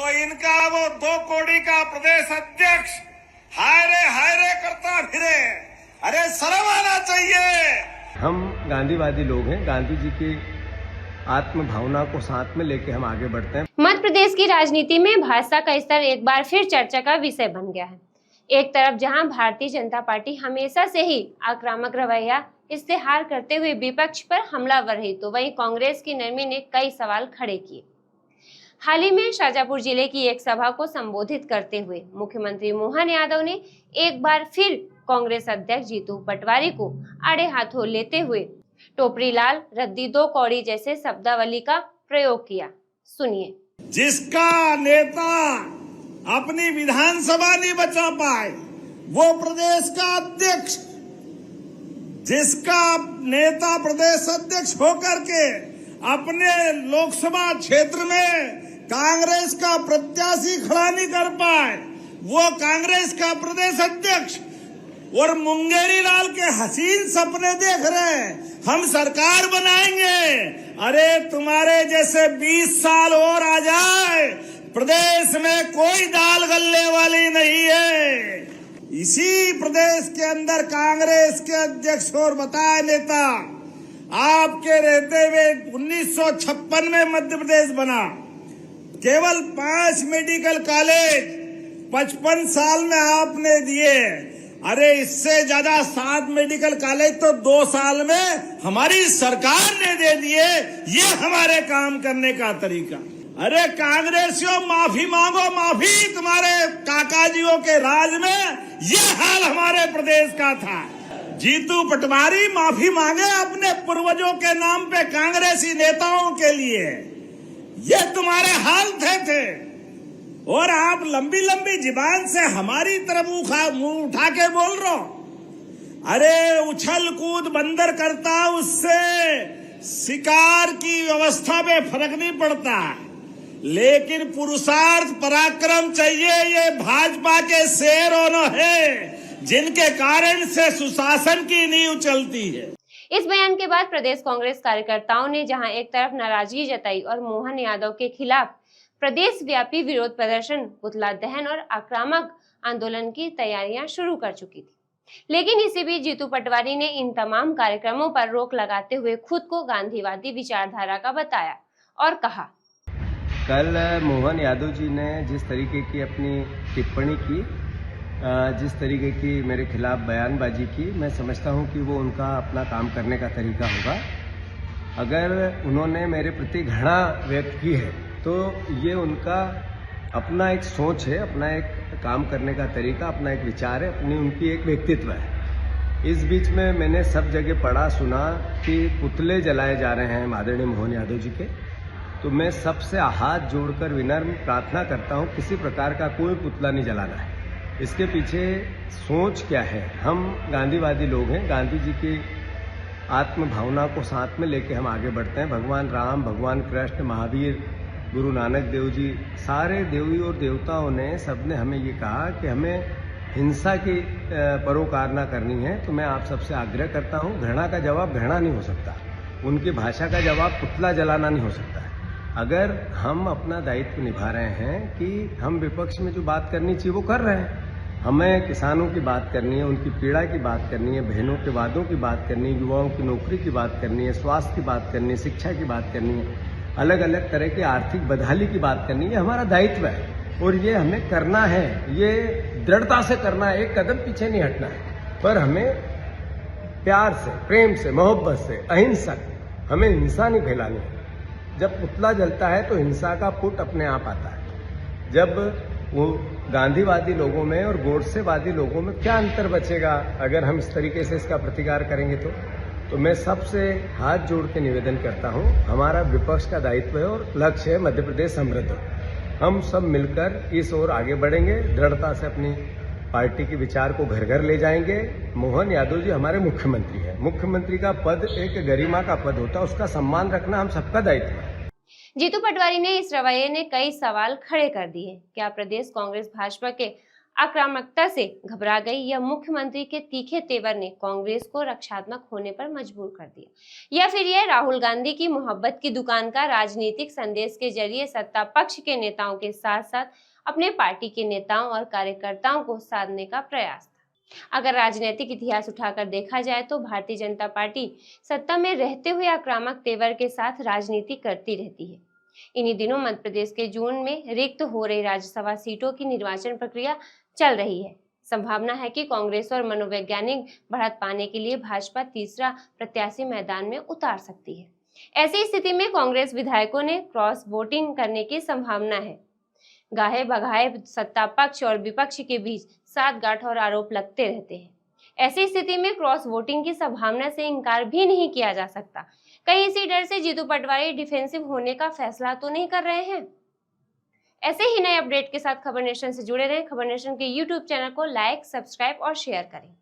तो इनका वो 2 कौड़ी का प्रदेश अध्यक्ष हाय रे करता फिरे। अरे शर्म आना चाहिए। हम गांधीवादी लोग हैं, गांधी जी की आत्म भावना को साथ में लेके हम आगे बढ़ते हैं। मध्य प्रदेश की राजनीति में भाजपा का स्तर एक बार फिर चर्चा का विषय बन गया है। एक तरफ जहां भारतीय जनता पार्टी हमेशा से ही आक्रामक रवैया इस्तेहार करते हुए विपक्ष पर हमलावर रही, तो वहीं कांग्रेस की नरमी ने कई सवाल खड़े किए। हाल ही में शाजापुर जिले की एक सभा को संबोधित करते हुए मुख्यमंत्री मोहन यादव ने एक बार फिर कांग्रेस अध्यक्ष जीतू पटवारी को आड़े हाथों लेते हुए टोपरी लाल, रद्दी 2 कौड़ी जैसे शब्दावली का प्रयोग किया। सुनिए। जिसका नेता अपनी विधानसभा नहीं बचा पाए वो प्रदेश का अध्यक्ष, जिसका नेता प्रदेश अध्यक्ष होकर के अपने लोकसभा क्षेत्र में कांग्रेस का प्रत्याशी खड़ा नहीं कर पाए, वो कांग्रेस का प्रदेश अध्यक्ष और मुंगेरी लाल के हसीन सपने देख रहे हैं हम सरकार बनाएंगे। अरे तुम्हारे जैसे 20 साल और आ जाए, प्रदेश में कोई दाल गलने वाली नहीं है। इसी प्रदेश के अंदर कांग्रेस के अध्यक्ष और बताए नेता आपके रहते हुए 1956 में मध्य प्रदेश बना, केवल 5 मेडिकल कॉलेज 55 साल में आपने दिए। अरे इससे ज्यादा 7 मेडिकल कॉलेज तो 2 साल में हमारी सरकार ने दे दिए। ये हमारे काम करने का तरीका। अरे कांग्रेसियों माफी मांगो, माफी। तुम्हारे काकाजियों के राज में ये हाल हमारे प्रदेश का था। जीतू पटवारी माफी मांगे अपने पूर्वजों के नाम पे कांग्रेसी नेताओं के लिए। ये तुम्हारे हाल थे और आप लंबी लंबी जुबान से हमारी तरफ मुंह उठा के बोल रहे हो। अरे उछल कूद बंदर करता, उससे शिकार की व्यवस्था में फर्क नहीं पड़ता, लेकिन पुरुषार्थ पराक्रम चाहिए। ये भाजपा के शेरों है जिनके कारण से सुशासन की नींव चलती है। इस बयान के बाद प्रदेश कांग्रेस कार्यकर्ताओं ने जहां एक तरफ नाराजगी जताई और मोहन यादव के खिलाफ प्रदेश व्यापी विरोध प्रदर्शन, पुतला दहन और आक्रामक आंदोलन की तैयारियां शुरू कर चुकी थी, लेकिन इसी बीच जीतू पटवारी ने इन तमाम कार्यक्रमों पर रोक लगाते हुए खुद को गांधीवादी विचारधारा का बताया और कहा, कल मोहन यादव जी ने जिस तरीके की अपनी टिप्पणी की, जिस तरीके की मेरे खिलाफ बयानबाजी की, मैं समझता हूं कि वो उनका अपना काम करने का तरीका होगा। अगर उन्होंने मेरे प्रति घृणा व्यक्त की है तो ये उनका अपना एक सोच है, अपना एक काम करने का तरीका, अपना एक विचार है, अपनी उनकी एक व्यक्तित्व है। इस बीच में मैंने सब जगह पढ़ा सुना कि पुतले जलाए जा रहे हैं आदरणीय मोहन यादव जी के। तो मैं सबसे हाथ जोड़कर विनम्र प्रार्थना करता हूं, किसी प्रकार का कोई पुतला नहीं जलाना है। इसके पीछे सोच क्या है? हम गांधीवादी लोग हैं, गांधी जी की आत्म भावना को साथ में लेके हम आगे बढ़ते हैं। भगवान राम, भगवान कृष्ण, महावीर, गुरु नानक देव जी, सारे देवी और देवताओं ने सबने हमें ये कहा कि हमें हिंसा की परोकार ना करनी है। तो मैं आप सबसे आग्रह करता हूँ, घृणा का जवाब घृणा नहीं हो सकता, उनकी भाषा का जवाब पुतला जलाना नहीं हो सकता है। अगर हम अपना दायित्व निभा रहे हैं कि हम विपक्ष में जो बात करनी चाहिए वो कर रहे हैं, हमें किसानों की बात करनी है, उनकी पीड़ा की बात करनी है, बहनों के वादों की बात करनी है, युवाओं की नौकरी की बात करनी है, स्वास्थ्य की बात करनी है, शिक्षा की बात करनी है, अलग अलग तरह की आर्थिक बदहाली की बात करनी है। हमारा दायित्व है और ये हमें करना है, ये दृढ़ता से करना है, एक कदम पीछे नहीं हटना है। पर हमें प्यार से, प्रेम से, मोहब्बत से, अहिंसक, हमें हिंसा नहीं फैलानी है। जब पुतला जलता है तो हिंसा का पुट अपने आप आता है। जब वो गांधीवादी लोगों में और गोडसेवादी लोगों में क्या अंतर बचेगा अगर हम इस तरीके से इसका प्रतिकार करेंगे तो मैं सबसे हाथ जोड़ के निवेदन करता हूं, हमारा विपक्ष का दायित्व है और लक्ष्य है मध्य प्रदेश समृद्ध। हम सब मिलकर इस ओर आगे बढ़ेंगे, दृढ़ता से अपनी पार्टी के विचार को घर घर ले जाएंगे। मोहन यादव जी हमारे मुख्यमंत्री हैं, मुख्यमंत्री का पद एक गरिमा का पद होता है, उसका सम्मान रखना हम सबका दायित्व है। जीतू पटवारी ने इस रवैये ने कई सवाल खड़े कर दिए। क्या प्रदेश कांग्रेस भाजपा के आक्रामकता से घबरा गई या मुख्यमंत्री के तीखे तेवर ने कांग्रेस को रक्षात्मक होने पर मजबूर कर दिया, या फिर यह राहुल गांधी की मोहब्बत की दुकान का राजनीतिक संदेश के जरिए सत्ता पक्ष के नेताओं के साथ साथ अपने पार्टी के नेताओं और कार्यकर्ताओं को साधने का प्रयास था। अगर राजनीतिक इतिहास उठाकर देखा जाए तो भारतीय जनता पार्टी सत्ता में रहते हुए आक्रामक तेवर के साथ राजनीति करती रहती है। इन्हीं दिनों मध्य प्रदेश के जून में रिक्त हो रही राज्यसभा सीटों की निर्वाचन प्रक्रिया चल रही है। संभावना है कि कांग्रेस और मनोवैज्ञानिक बढ़त पाने के लिए भाजपा तीसरा प्रत्याशी मैदान में उतार सकती है। ऐसी स्थिति में कांग्रेस विधायकों ने क्रॉस वोटिंग करने की संभावना है। गाहे बगाहे सत्ता पक्ष और विपक्ष के बीच साठगांठ और आरोप लगते रहते हैं। ऐसी स्थिति में क्रॉस वोटिंग की संभावना से इनकार भी नहीं किया जा सकता। कहीं इसी डर से जीतू पटवारी डिफेंसिव होने का फैसला तो नहीं कर रहे हैं। ऐसे ही नए अपडेट के साथ खबर नेशन से जुड़े रहें। खबर नेशन के YouTube चैनल को लाइक, सब्सक्राइब और शेयर करें।